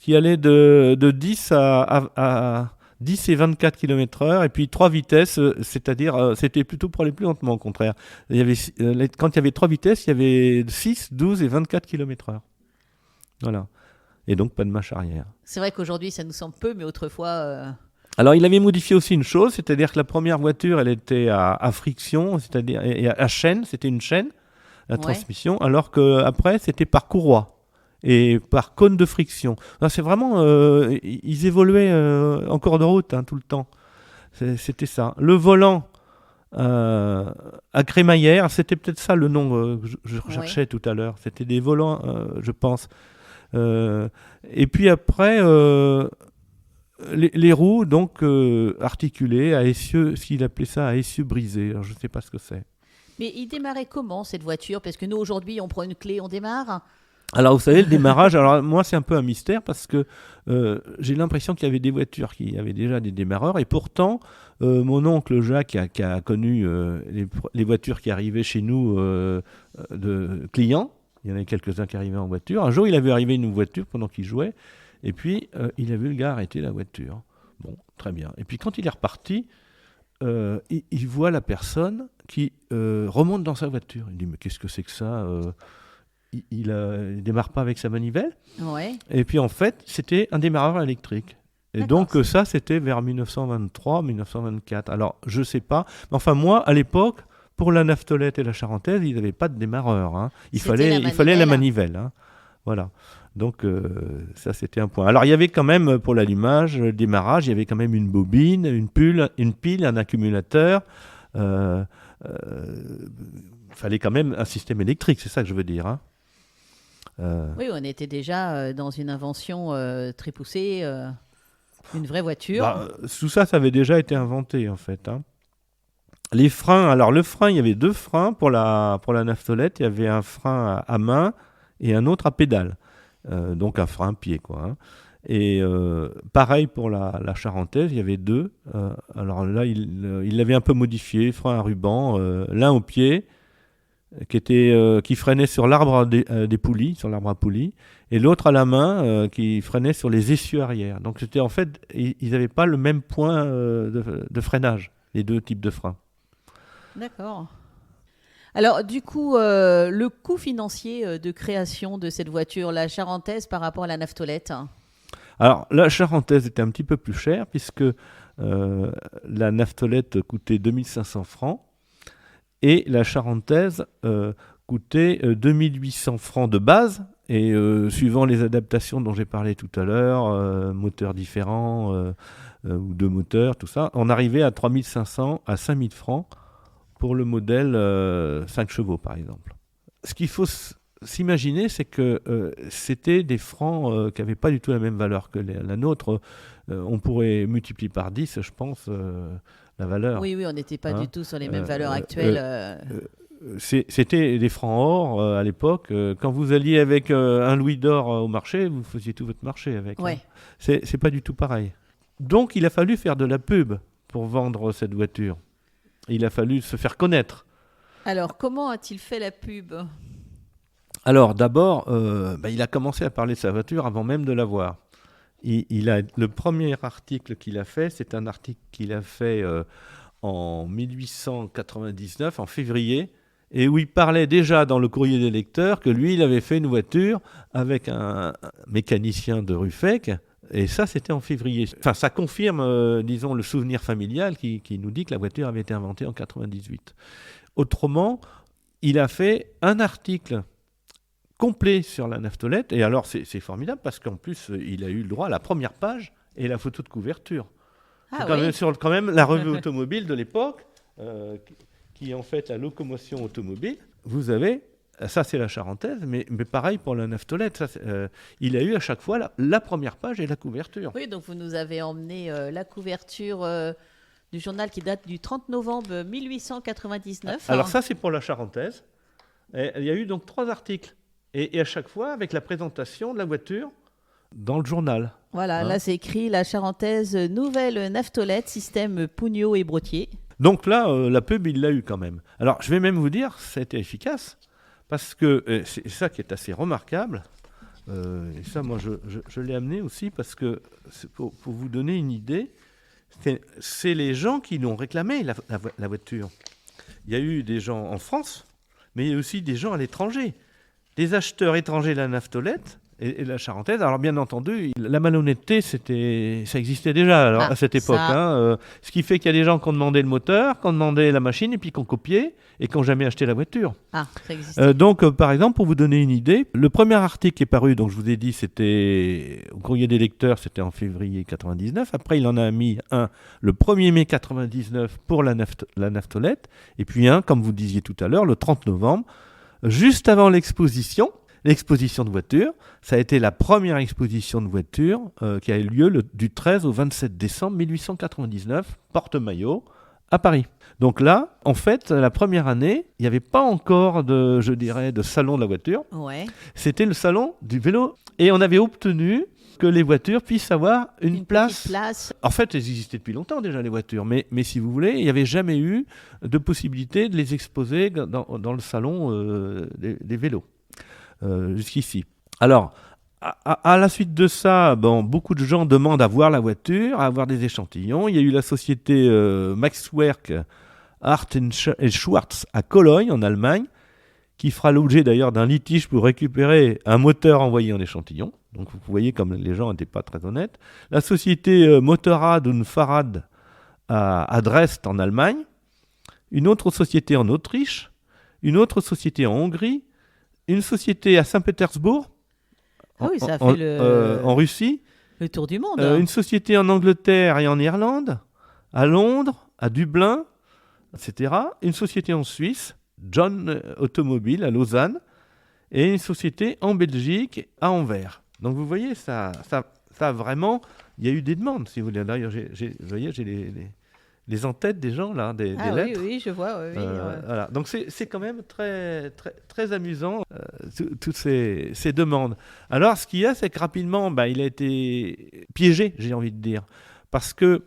qui allait de 10 à 10 et 24 km/h, et puis 3 vitesses, c'est-à-dire, c'était plutôt pour aller plus lentement, au contraire. Quand il y avait 3 vitesses, il y avait 6, 12 et 24 km/h. Voilà. Et donc, pas de marche arrière. C'est vrai qu'aujourd'hui, ça nous semble peu, mais autrefois... Alors, il avait modifié aussi une chose, c'est-à-dire que la première voiture, elle était à friction, c'est-à-dire et à chaîne, c'était une chaîne, la transmission, alors qu'après, c'était par courroie et par cône de friction. Non, c'est vraiment... ils évoluaient en cours de route, tout le temps. C'était ça. Le volant à crémaillère, c'était peut-être ça le nom que je recherchais tout à l'heure. C'était des volants, je pense. Et puis après... les roues, donc, articulées, à essieu, s'il appelait ça à essieu brisé. Alors, je ne sais pas ce que c'est. Mais il démarrait comment, cette voiture? Parce que nous, aujourd'hui, on prend une clé, on démarre. Alors, vous savez, le démarrage, alors moi, c'est un peu un mystère parce que j'ai l'impression qu'il y avait des voitures qui avaient déjà des démarreurs. Et pourtant, mon oncle Jacques, qui a connu les voitures qui arrivaient chez nous de clients, il y en avait quelques-uns qui arrivaient en voiture. Un jour, il avait arrivé une voiture pendant qu'il jouait. Et puis, il a vu le gars arrêter la voiture. Bon, très bien. Et puis, quand il est reparti, il voit la personne qui remonte dans sa voiture. Il dit, mais qu'est-ce que c'est que ça il démarre pas avec sa manivelle. Ouais. Et puis, en fait, c'était un démarreur électrique. Et donc, ça, c'était vers 1923, 1924. Alors, je sais pas. Mais enfin, moi, à l'époque, pour la Naftolette et la Charentaise, ils n'avaient pas de démarreur. Il fallait la manivelle. Voilà. Donc, ça, c'était un point. Alors, il y avait quand même, pour l'allumage, le démarrage, il y avait quand même une bobine, une pile, un accumulateur. Il fallait quand même un système électrique, c'est ça que je veux dire. Oui, on était déjà dans une invention très poussée, une vraie voiture. Tout ça, ça avait déjà été inventé, en fait. Les freins, alors le frein, il y avait 2 freins pour la Naftolette. Il y avait un frein à main et un autre à pédale. Donc un frein pied, quoi. Et pareil pour la Charentaise, il y avait 2. Alors là, il l'avait un peu modifié, frein à ruban, l'un au pied, qui freinait sur l'arbre des poulies, sur l'arbre à poulies, et l'autre à la main, qui freinait sur les essieux arrière. Donc c'était en fait, ils n'avaient pas le même point de freinage, les 2 types de freins. D'accord. Alors, du coup, le coût financier de création de cette voiture, la Charentaise, par rapport à la Naftolette? Alors, la Charentaise était un petit peu plus chère, puisque la Naftolette coûtait 2500 francs, et la Charentaise coûtait 2800 francs de base, et suivant les adaptations dont j'ai parlé tout à l'heure, moteurs différents, ou 2 moteurs, tout ça, on arrivait à 3500 à 5000 francs, pour le modèle 5 chevaux, par exemple. Ce qu'il faut s'imaginer, c'est que c'était des francs qui n'avaient pas du tout la même valeur que la nôtre. On pourrait multiplier par 10, je pense, la valeur. Oui, on n'était pas du tout sur les mêmes valeurs actuelles. C'était des francs or à l'époque. Quand vous alliez avec un louis d'or au marché, vous faisiez tout votre marché avec. Ouais. C'est pas du tout pareil. Donc, il a fallu faire de la pub pour vendre cette voiture. Il a fallu se faire connaître. Alors, comment a-t-il fait la pub? Alors, d'abord, il a commencé à parler de sa voiture avant même de l'avoir. Le premier article qu'il a fait, c'est un article qu'il a fait en 1899, en février, et où il parlait déjà dans le courrier des lecteurs que lui, il avait fait une voiture avec un mécanicien de Ruffec. Et ça, c'était en février. Enfin, ça confirme, disons, le souvenir familial qui nous dit que la voiture avait été inventée en 98. Autrement, il a fait un article complet sur la Naftolette. Et alors, c'est formidable parce qu'en plus, il a eu le droit à la première page et la photo de couverture. Ah, c'est oui. quand même la revue automobile de l'époque, qui est en fait la locomotion automobile. Vous avez... Ça, c'est la Charentaise, mais pareil pour la Naftolette. Il a eu à chaque fois la première page et la couverture. Oui, donc vous nous avez emmené la couverture du journal qui date du 30 novembre 1899. Alors ça, c'est pour la Charentaise. Et il y a eu donc 3 articles. Et à chaque fois, avec la présentation de la voiture dans le journal. Voilà, là, c'est écrit la Charentaise nouvelle Naftolette, système Pugnot et Brottier. Donc là, la pub, il l'a eu quand même. Alors, je vais même vous dire, ça a été efficace. Parce que c'est ça qui est assez remarquable. Et ça, moi, je l'ai amené aussi parce que, pour vous donner une idée, c'est les gens qui l'ont réclamé, la voiture. Il y a eu des gens en France, mais il y a aussi des gens à l'étranger. Des acheteurs étrangers de la naftolette et la charentaise. Alors bien entendu, la malhonnêteté, ça existait déjà à cette époque. Ce qui fait qu'il y a des gens qui ont demandé le moteur, qui ont demandé la machine, et puis qui ont copié, et qui n'ont jamais acheté la voiture. Ça existait. Donc, par exemple, pour vous donner une idée, le premier article qui est paru, donc je vous ai dit, c'était au Courrier des lecteurs, c'était en février 99. Après, il en a mis un le 1er mai 99 pour la naftolette, et puis un, comme vous disiez tout à l'heure, le 30 novembre, juste avant l'exposition de voitures. Ça a été la première exposition de voitures qui a eu lieu du 13 au 27 décembre 1899, Porte-Maillot, à Paris. Donc là, en fait, la première année, il n'y avait pas encore de salon de la voiture. Ouais. C'était le salon du vélo. Et on avait obtenu que les voitures puissent avoir une place. En fait, elles existaient depuis longtemps déjà, les voitures. Mais si vous voulez, il n'y avait jamais eu de possibilité de les exposer dans le salon des vélos. Jusqu'ici. Alors, à la suite de ça, beaucoup de gens demandent à voir la voiture, à avoir des échantillons. Il y a eu la société Maxwerk Art et Schwarz à Cologne, en Allemagne, qui fera l'objet d'ailleurs d'un litige pour récupérer un moteur envoyé en échantillon. Donc vous voyez comme les gens n'étaient pas très honnêtes. La société Motorrad und Fahrrad à Dresde, en Allemagne. Une autre société en Autriche. Une autre société en Hongrie. Une société à Saint-Pétersbourg, ça fait en Russie. Le tour du monde. Une société en Angleterre et en Irlande, à Londres, à Dublin, etc. Une société en Suisse, John Automobile, à Lausanne. Et une société en Belgique, à Anvers. Donc vous voyez, ça vraiment, il y a eu des demandes, si vous voulez. D'ailleurs, vous voyez, j'ai les en-têtes des gens, là, des lettres. Oui, je vois. Voilà. Donc c'est quand même très, très, très amusant, toutes ces demandes. Alors, ce qu'il y a, c'est que rapidement, il a été piégé, j'ai envie de dire. Parce que,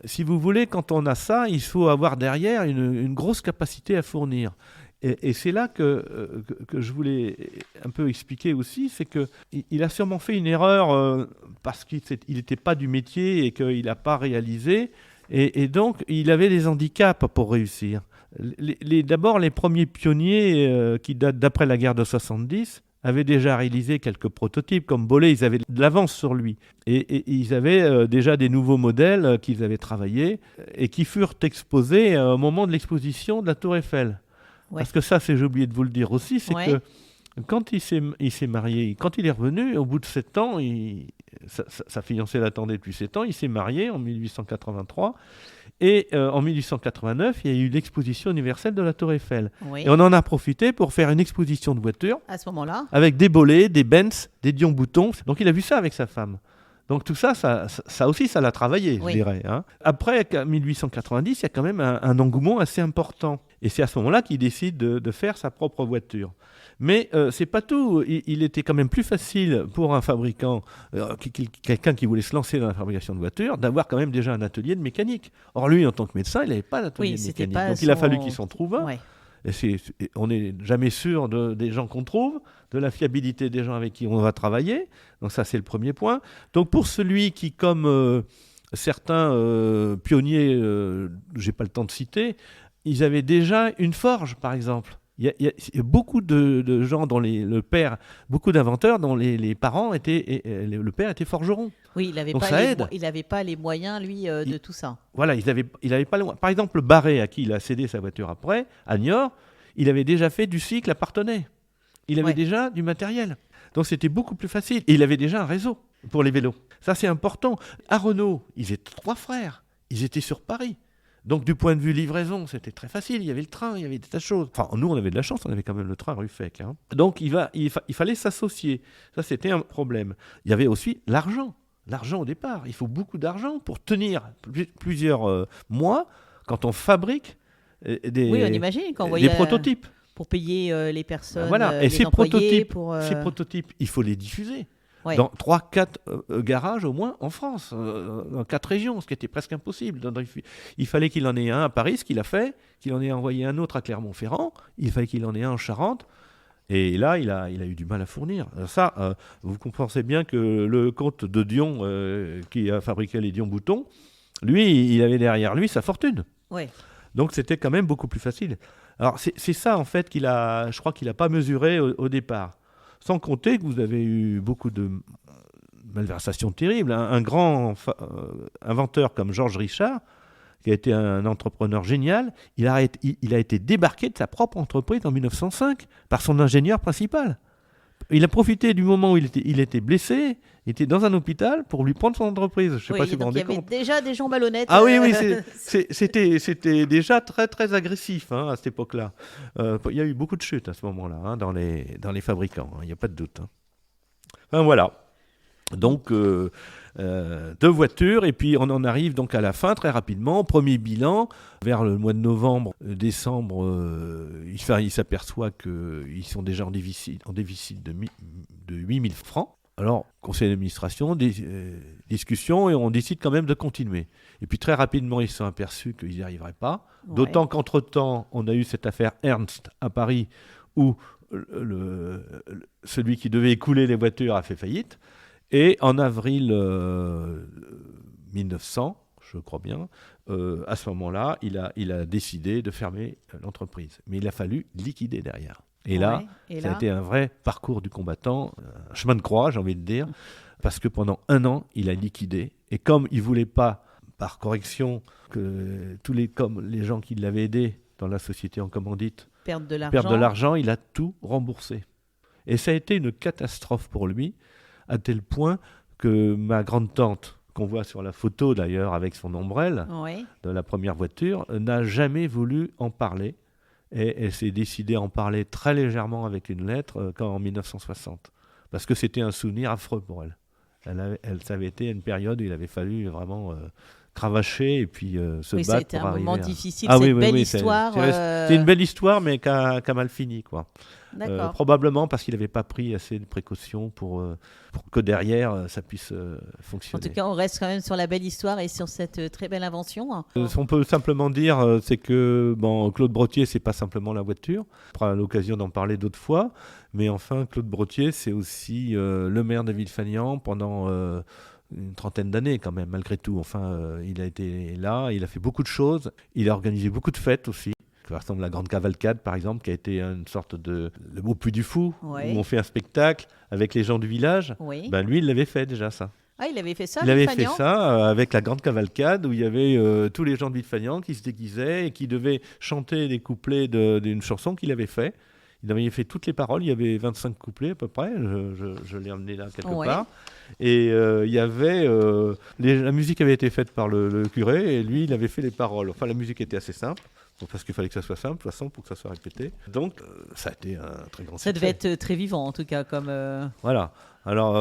si vous voulez, quand on a ça, il faut avoir derrière une grosse capacité à fournir. Et c'est là que je voulais un peu expliquer aussi, c'est qu'il a sûrement fait une erreur parce qu'il n'était pas du métier et qu'il n'a pas réalisé. Et donc, il avait des handicaps pour réussir. D'abord, les premiers pionniers qui datent d'après la guerre de 70 avaient déjà réalisé quelques prototypes. Comme Bollé, ils avaient de l'avance sur lui. Et ils avaient déjà des nouveaux modèles qu'ils avaient travaillés et qui furent exposés au moment de l'exposition de la Tour Eiffel. Ouais. Parce que ça, j'ai oublié de vous le dire aussi, c'est que quand il s'est marié, quand il est revenu, au bout de 7 ans, sa fiancée l'attendait depuis 7 ans, il s'est marié en 1883, et en 1889, il y a eu l'exposition universelle de la Tour Eiffel. Oui. Et on en a profité pour faire une exposition de voitures, à ce moment-là, avec des Bollé, des Benz, des Dion Bouton. Donc il a vu ça avec sa femme. Donc tout ça aussi, ça l'a travaillé, je dirais. Hein. Après, en 1890, il y a quand même un engouement assez important. Et c'est à ce moment-là qu'il décide de faire sa propre voiture. Mais c'est pas tout. Il était quand même plus facile pour un fabricant, quelqu'un qui voulait se lancer dans la fabrication de voitures, d'avoir quand même déjà un atelier de mécanique. Or lui, en tant que médecin, il n'avait pas d'atelier de mécanique. Donc il a fallu qu'il s'en trouve un. Ouais. Et on n'est jamais sûr des gens qu'on trouve, de la fiabilité des gens avec qui on va travailler. Donc ça, c'est le premier point. Donc pour celui qui, comme certains pionniers, j'ai pas le temps de citer, ils avaient déjà une forge, par exemple. Il y a beaucoup de gens dont beaucoup d'inventeurs dont les parents le père était forgeron. Oui, il n'avait pas les moyens, lui, de tout ça. Voilà, il avait pas les moyens. Par exemple, Barré, à qui il a cédé sa voiture après, à Niort, il avait déjà fait du cycle à Parthenay. Il avait déjà du matériel. Donc c'était beaucoup plus facile. Et il avait déjà un réseau pour les vélos. Ça, c'est important. À Renault, ils étaient 3 frères. Ils étaient sur Paris. Donc, du point de vue livraison, c'était très facile. Il y avait le train, il y avait des tas de choses. Enfin, nous, on avait de la chance, on avait quand même le train Ruffec. Hein. Donc, il fallait s'associer. Ça, c'était un problème. Il y avait aussi l'argent. L'argent au départ. Il faut beaucoup d'argent pour tenir plusieurs mois quand on fabrique des prototypes. Pour payer les personnes, voilà. Et les employés. Ces prototypes, il faut les diffuser. Ouais. Dans 3-4 garages au moins en France, dans 4 régions, ce qui était presque impossible. Il fallait qu'il en ait un à Paris, ce qu'il a fait, qu'il en ait envoyé un autre à Clermont-Ferrand, il fallait qu'il en ait un en Charente, Et là, il a eu du mal à fournir. Alors ça, vous comprenez bien que le comte de Dion, qui a fabriqué les Dion boutons, lui, il avait derrière lui sa fortune. Ouais. Donc c'était quand même beaucoup plus facile. Alors c'est ça en fait je crois qu'il n'a pas mesuré au départ. Sans compter que vous avez eu beaucoup de malversations terribles. Un grand inventeur comme Georges Richard, qui a été un entrepreneur génial, il a été débarqué de sa propre entreprise en 1905 par son ingénieur principal. Il a profité du moment où il était blessé, il était dans un hôpital pour lui prendre son entreprise. Je ne sais pas si vous vous rendez compte. Il y avait déjà des gens malhonnêtes. Ah oui, c'était déjà très, très agressif à cette époque-là. Il y a eu beaucoup de chutes à ce moment-là dans les fabricants, il n'y a pas de doute. Enfin, voilà. Donc, 2 voitures, et puis on en arrive donc à la fin très rapidement. Premier bilan, vers le mois de novembre, décembre, il s'aperçoit qu'ils sont déjà en déficit de 8 000 francs. Alors, conseil d'administration, discussion, et on décide quand même de continuer. Et puis très rapidement, ils se sont aperçus qu'ils n'y arriveraient pas. Ouais. D'autant qu'entre-temps, on a eu cette affaire Ernst à Paris, où celui qui devait écouler les voitures a fait faillite. Et en avril 1900, je crois bien, à ce moment-là, il a décidé de fermer l'entreprise. Mais il a fallu liquider derrière. Et là, ça a été un vrai parcours du combattant, un chemin de croix, j'ai envie de dire, parce que pendant 1 an, il a liquidé. Et comme il ne voulait pas, par correction, que comme les gens qui l'avaient aidé dans la société en commandite perdent de l'argent, il a tout remboursé. Et ça a été une catastrophe pour lui, à tel point que ma grande-tante, qu'on voit sur la photo d'ailleurs avec son ombrelle de la première voiture, n'a jamais voulu en parler. Et elle s'est décidée à en parler très légèrement avec une lettre en 1960. Parce que c'était un souvenir affreux pour elle. Ça avait été une période où il avait fallu vraiment cravacher et puis se battre pour arriver. Ça a été un moment difficile, cette belle histoire. C'est une belle histoire, mais qui a mal fini, quoi. Probablement parce qu'il n'avait pas pris assez de précautions pour que derrière ça puisse fonctionner. En tout cas, on reste quand même sur la belle histoire et sur cette très belle invention. Ce qu'on peut simplement dire, c'est que Claude Brottier, c'est pas simplement la voiture. On aura l'occasion d'en parler d'autres fois. Mais enfin, Claude Brottier, c'est aussi le maire de Villefagnan pendant une trentaine d'années quand même, malgré tout. Enfin, il a été là, il a fait beaucoup de choses. Il a organisé beaucoup de fêtes aussi. Par exemple, la Grande Cavalcade, par exemple, qui a été une sorte de beau Puy du Fou, où on fait un spectacle avec les gens du village. Lui, il l'avait fait déjà, ça. Ah, il avait fait ça, Il avait fait ça avec la Grande Cavalcade, où il y avait tous les gens de Villefagnan qui se déguisaient et qui devaient chanter des couplets d'une chanson qu'il avait fait. Il avait fait toutes les paroles, il y avait 25 couplets à peu près, je l'ai emmené là quelque part. Et il y avait... la musique avait été faite par le curé, et lui, il avait fait les paroles. Enfin, la musique était assez simple. Parce qu'il fallait que ça soit simple, de toute façon, pour que ça soit répété. Donc, ça a été un très grand succès. Ça devait être très vivant, en tout cas. Voilà. Alors,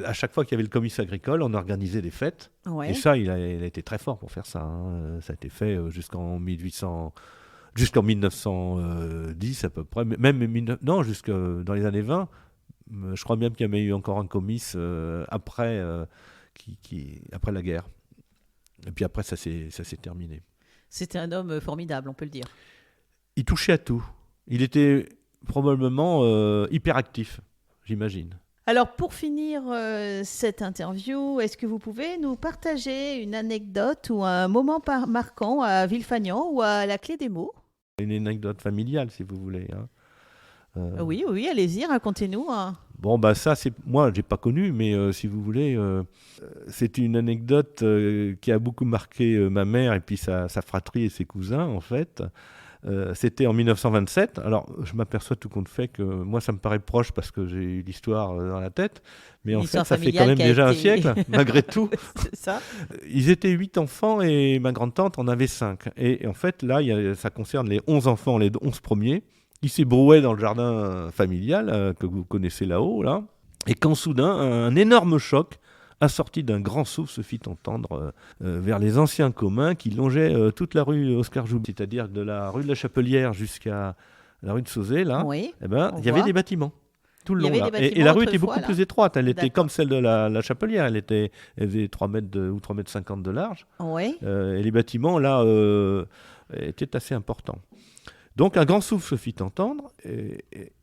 à chaque fois qu'il y avait le comice agricole, on organisait des fêtes. Et ça, il a été très fort pour faire ça. Ça a été fait jusqu'en 1910 à peu près. Jusque dans les années 20. Je crois même qu'il y avait eu encore un comice après la guerre. Et puis après, ça s'est terminé. C'était un homme formidable, on peut le dire. Il touchait à tout. Il était probablement hyperactif, j'imagine. Alors, pour finir cette interview, est-ce que vous pouvez nous partager une anecdote ou un moment marquant à Villefagnan ou à la Clé des Mots ? Une anecdote familiale, si vous voulez. Oui, allez-y, racontez-nous. Ça, moi, j'ai pas connu, mais si vous voulez, c'est une anecdote qui a beaucoup marqué ma mère et puis sa fratrie et ses cousins, en fait. C'était en 1927. Alors, je m'aperçois tout compte fait que moi, ça me paraît proche parce que j'ai eu l'histoire dans la tête. Mais en fait, ça fait quand même déjà un siècle, malgré tout. C'est ça. Ils étaient 8 enfants et ma grande-tante en avait 5. Et en fait, là, ça concerne les 11 enfants, les 11 premiers, qui s'ébrouaient dans le jardin familial que vous connaissez là-haut. Là. Et quand soudain, un énorme choc assorti d'un grand souffle se fit entendre vers les anciens communs qui longeaient toute la rue Oscar Joubert, c'est-à-dire de la rue de la Chapelière jusqu'à la rue de Sauzet, là, il y avait des bâtiments tout le long. Là. Et la rue était beaucoup plus étroite, elle était comme celle de la Chapelière, elle faisait 3 mètres ou 3 mètres 50 de large. Et les bâtiments, là, étaient assez importants. Donc un grand souffle se fit entendre,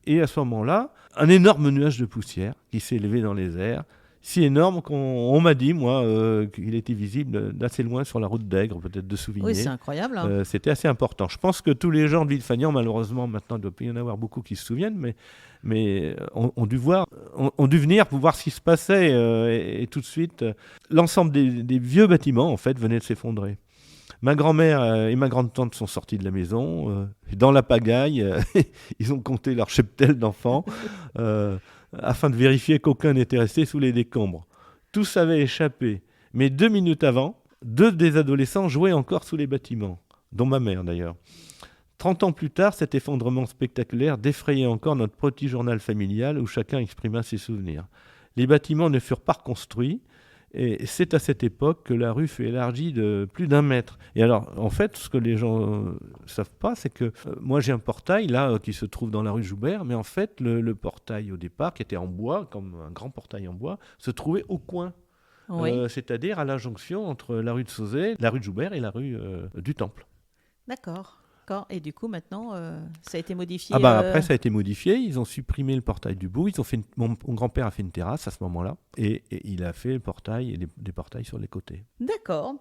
et à ce moment-là, un énorme nuage de poussière qui s'est élevé dans les airs, si énorme qu'on m'a dit, moi, qu'il était visible d'assez loin sur la route d'Aigre, peut-être de Souvigné. Oui, c'est incroyable. Hein. C'était assez important. Je pense que tous les gens de Villefagnan, malheureusement, maintenant, il doit y en avoir beaucoup qui se souviennent, mais ont dû venir pour voir ce qui se passait. Et tout de suite, l'ensemble des vieux bâtiments, en fait, venaient de s'effondrer. Ma grand-mère et ma grande-tante sont sorties de la maison. Dans la pagaille, ils ont compté leur cheptel d'enfants afin de vérifier qu'aucun n'était resté sous les décombres. Tous avaient échappé. Mais 2 minutes avant, 2 des adolescents jouaient encore sous les bâtiments, dont ma mère d'ailleurs. 30 ans plus tard, cet effondrement spectaculaire défrayait encore notre petit journal familial où chacun exprima ses souvenirs. Les bâtiments ne furent pas reconstruits. Et c'est à cette époque que la rue fut élargie de plus d'1 mètre. Et alors, en fait, ce que les gens ne savent pas, c'est que moi, j'ai un portail, là, qui se trouve dans la rue Joubert, mais en fait, le portail, au départ, qui était en bois, comme un grand portail en bois, se trouvait au coin. Oui. C'est-à-dire à la jonction entre la rue de Sauzet, la rue de Joubert et la rue du Temple. D'accord. Et du coup, maintenant, ça a été modifié. Après, ça a été modifié. Ils ont supprimé le portail du bout. Mon grand-père a fait une terrasse à ce moment-là. Et il a fait le portail et des portails sur les côtés. D'accord.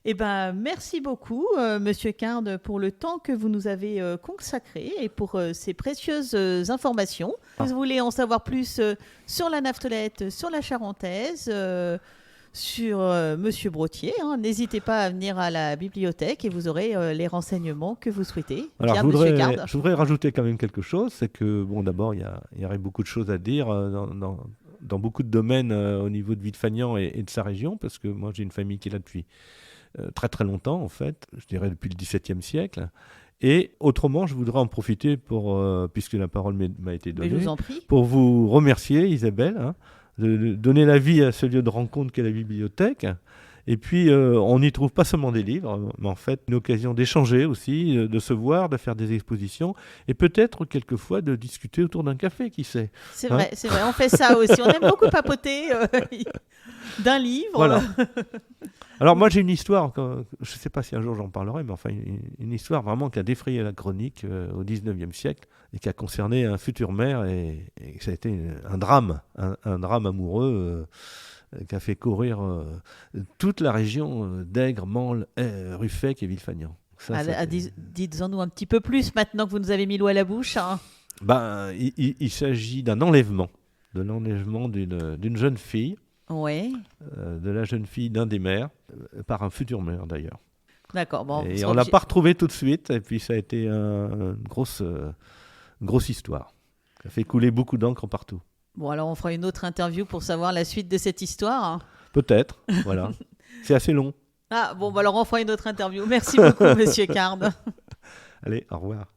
Eh ben, merci beaucoup, Monsieur Carde, pour le temps que vous nous avez consacré et pour ces précieuses informations. Si vous voulez en savoir plus sur la Naftelette, sur la Charentaise, sur Monsieur Brottier, n'hésitez pas à venir à la bibliothèque et vous aurez les renseignements que vous souhaitez. Alors, je voudrais rajouter quand même quelque chose, c'est que, bon, d'abord, il y aurait beaucoup de choses à dire dans beaucoup de domaines au niveau de Villefagnan et de sa région, parce que moi, j'ai une famille qui est là depuis très très longtemps, en fait, je dirais depuis le XVIIe siècle. Et autrement, je voudrais en profiter, puisque la parole m'a été donnée, je vous en prie. Pour vous remercier, Isabelle, de donner la vie à ce lieu de rencontre qu'est la bibliothèque. Et puis, on n'y trouve pas seulement des livres, mais en fait, une occasion d'échanger aussi, de se voir, de faire des expositions, et peut-être quelquefois de discuter autour d'un café, qui sait. C'est vrai, on fait ça aussi. On aime beaucoup papoter d'un livre. Voilà. Alors moi, j'ai une histoire, je ne sais pas si un jour j'en parlerai, mais enfin, une histoire vraiment qui a défrayé la chronique au XIXe siècle, et qui a concerné un futur maire, et ça a été un drame amoureux, qui a fait courir toute la région d'Aigre, Mansle, Ruffec et Villefagnan. Dites-en-nous un petit peu plus maintenant que vous nous avez mis l'eau à la bouche. Il s'agit d'un enlèvement, d'une jeune fille, de la jeune fille d'un des maires, par un futur maire d'ailleurs. D'accord. Bon, et on ne l'a pas retrouvée tout de suite, et puis ça a été une grosse histoire. Ça a fait couler beaucoup d'encre partout. Bon, alors on fera une autre interview pour savoir la suite de cette histoire. Peut-être, voilà. C'est assez long. Alors on fera une autre interview. Merci beaucoup, Monsieur Carde. Allez, au revoir.